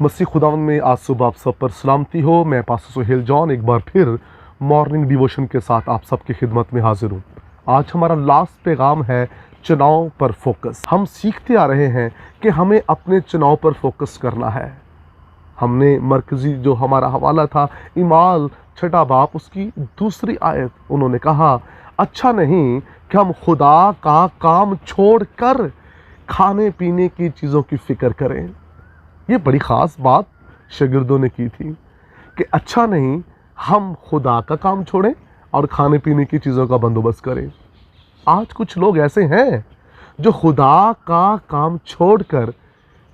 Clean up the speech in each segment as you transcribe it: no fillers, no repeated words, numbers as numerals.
मसीह खुदावन में आज सुबह आप सब पर सलामती हो। मैं पास्टर सुहेल जॉन एक बार फिर मॉर्निंग डिवोशन के साथ आप सबकी खिदमत में हाजिर हूँ। आज हमारा लास्ट पैगाम है चुनाव पर फोकस। हम सीखते आ रहे हैं कि हमें अपने चुनाव पर फोकस करना है। हमने मरकजी जो हमारा हवाला था इमाल 6 बाब उसकी 2 आयत, उन्होंने कहा अच्छा नहीं कि हम खुदा का काम छोड़कर खाने पीने की चीज़ों की फ़िक्र करें। ये बड़ी ख़ास बात शागिर्दों ने की थी कि अच्छा नहीं हम खुदा का काम छोड़ें और खाने पीने की चीज़ों का बंदोबस्त करें। आज कुछ लोग ऐसे हैं जो खुदा का काम छोड़कर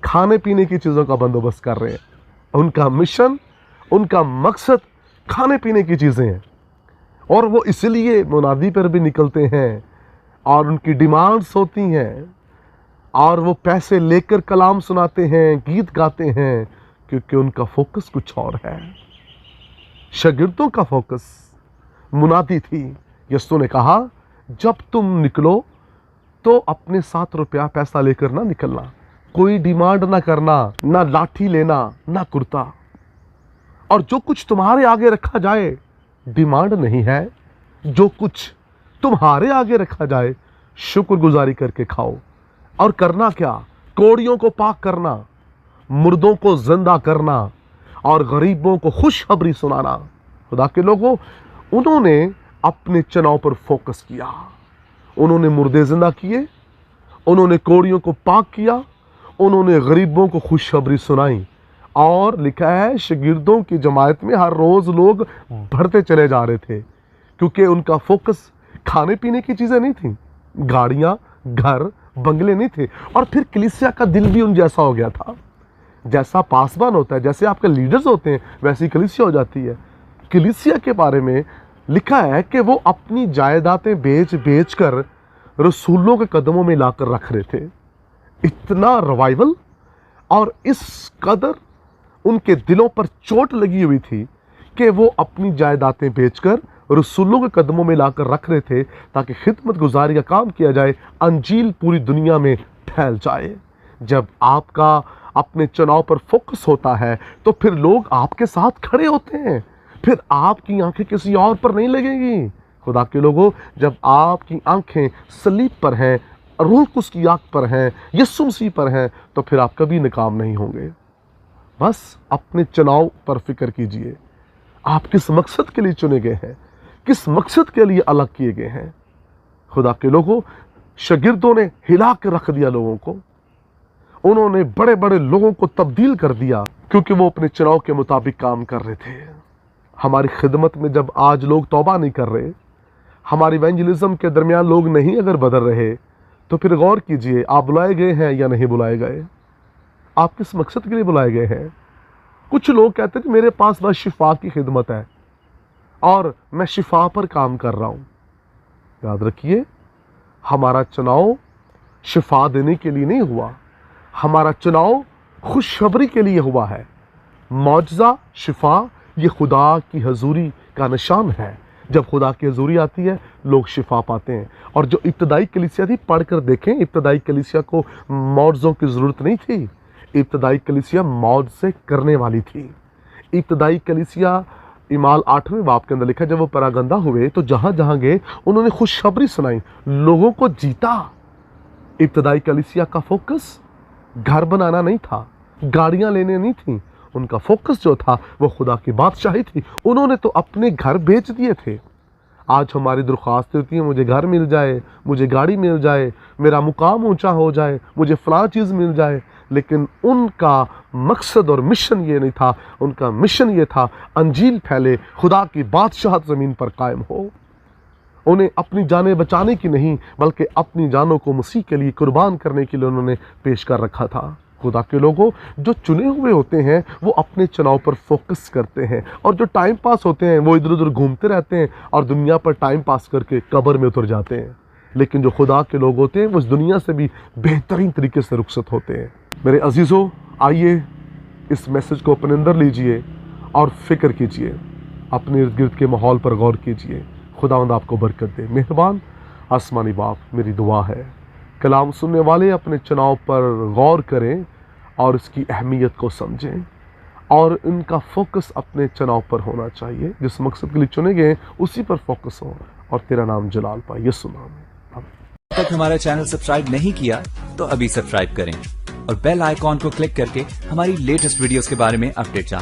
खाने पीने की चीज़ों का बंदोबस्त कर रहे हैं। उनका मिशन, उनका मकसद खाने पीने की चीज़ें हैं और वो इसलिए मुनादी पर भी निकलते हैं और उनकी डिमांड्स होती हैं और वो पैसे लेकर कलाम सुनाते हैं, गीत गाते हैं, क्योंकि उनका फोकस कुछ और है। शागिर्दों का फोकस मुनादी थी। यीशु ने कहा जब तुम निकलो तो अपने 7 रुपया पैसा लेकर ना निकलना, कोई डिमांड ना करना, ना लाठी लेना, ना कुर्ता, और जो कुछ तुम्हारे आगे रखा जाए डिमांड नहीं है, जो कुछ तुम्हारे आगे रखा जाए शुक्रगुजारी करके खाओ। और करना क्या? कोड़ियों को पाक करना, मुर्दों को जिंदा करना और गरीबों को खुशखबरी सुनाना। खुदा के लोगों, उन्होंने अपने चुनाव पर फोकस किया। उन्होंने मुर्दे जिंदा किए, उन्होंने कोड़ियों को पाक किया, उन्होंने गरीबों को खुशखबरी सुनाई। और लिखा है शागिर्दों की जमात में हर रोज़ लोग बढ़ते चले जा रहे थे, क्योंकि उनका फोकस खाने पीने की चीज़ें नहीं थी, गाड़ियाँ, घर, बंगले नहीं थे। और फिर कलीसिया का दिल भी उन जैसा हो गया था। जैसा पासबान होता है, जैसे आपके लीडर्स होते हैं, वैसी कलीसिया हो जाती है। कलीसिया के बारे में लिखा है कि वो अपनी जायदादें बेच कर रसूलों के कदमों में लाकर रख रहे थे। इतना रिवाइवल और इस कदर उनके दिलों पर चोट लगी हुई थी कि वो अपनी जायदादें बेचकर रसूलों के कदमों में लाकर रख रहे थे ताकि खिदमत गुजारी का काम किया जाए, अंजील पूरी दुनिया में फैल जाए। जब आपका अपने चुनाव पर फोकस होता है तो फिर लोग आपके साथ खड़े होते हैं, फिर आपकी आंखें किसी और पर नहीं लगेंगी। खुदा के लोगों, जब आपकी आंखें सलीब पर हैं, रूह कुस की आंख पर हैं, यीशु मसीह पर हैं, तो फिर आप कभी नाकाम नहीं होंगे। बस अपने चुनाव पर फिक्र कीजिए। आप किस मकसद के लिए चुने गए हैं, किस मकसद के लिए अलग किए गए हैं। खुदा के लोगों, शागिर्दों ने हिला के रख दिया लोगों को। उन्होंने बड़े बड़े लोगों को तब्दील कर दिया क्योंकि वो अपने चुनाव के मुताबिक काम कर रहे थे। हमारी खिदमत में जब आज लोग तौबा नहीं कर रहे, हमारी इवेंजलिज्म के दरमियान लोग नहीं अगर बदल रहे, तो फिर गौर कीजिए आप बुलाए गए हैं या नहीं बुलाए गए। आप किस मकसद के लिए बुलाए गए हैं। कुछ लोग कहते हैं कि मेरे पास बस शिफा की खिदमत है और मैं शिफा पर काम कर रहा हूँ। याद रखिए, हमारा चुनाव शिफा देने के लिए नहीं हुआ, हमारा चुनाव खुशखबरी के लिए हुआ है। मौजज़ा, शिफा, ये खुदा की हजूरी का निशान है। जब खुदा की हजूरी आती है लोग शिफा पाते हैं। और जो इब्तदाई कलीसिया थी, पढ़ कर देखें, इब्तदाई कलीसिया को मौजज़ों की ज़रूरत नहीं थी। इब्तदाई कलीसिया मौज से करने वाली थी। इब्तदाई कलीसिया इमाल 8वें बाब के अंदर लिखा, जब वो परागंदा हुए तो जहाँ जहाँ गए उन्होंने खुशखबरी सुनाई, लोगों को जीता। इब्तदाई कलीसिया का फोकस घर बनाना नहीं था, गाड़ियाँ लेने नहीं थी। उनका फोकस जो था वो खुदा की बादशाही थी। उन्होंने तो अपने घर बेच दिए थे। आज हमारी दरख्वास्त होती है, मुझे घर मिल जाए, मुझे गाड़ी मिल जाए, मेरा मुकाम ऊंचा हो जाए, मुझे फ़लाँ चीज़ मिल जाए। लेकिन उनका मकसद और मिशन ये नहीं था। उनका मिशन ये था अंजील फैले, खुदा की बादशाहत ज़मीन पर कायम हो। उन्हें अपनी जानें बचाने की नहीं, बल्कि अपनी जानों को मसीह के लिए कुर्बान करने के लिए उन्होंने पेश कर रखा था। खुदा के लोगों, जो चुने हुए होते हैं वो अपने चुनाव पर फोकस करते हैं, और जो टाइम पास होते हैं वो इधर उधर घूमते रहते हैं और दुनिया पर टाइम पास करके कब्र में उतर जाते हैं। लेकिन जो खुदा के लोग होते हैं वो इस दुनिया से भी बेहतरीन तरीके से रुखसत होते हैं। मेरे अजीज़ों, आइए इस मैसेज को अपने अंदर लीजिए और फिक्र कीजिए, अपने इर्द गिर्द के माहौल पर गौर कीजिए। खुदावंद आपको बरकत दे। मेहरबान आसमानी बाप, मेरी दुआ है कलाम सुनने वाले अपने चुनाव पर गौर करें اور اس کی اہمیت کو سمجھیں اور ان کا فوکس اپنے چناؤ پر ہونا چاہیے. جس مقصد کے لیے چنے گئے اسی پر فوکس ہو اور تیرا نام جلال پائے. یہ سنا ہے. اب تک ہمارا چینل سبسکرائب نہیں کیا تو ابھی سبسکرائب کریں اور بیل آئیکن کو کلک کر کے ہماری لیٹسٹ ویڈیوز کے بارے میں اپڈیٹ جانیں.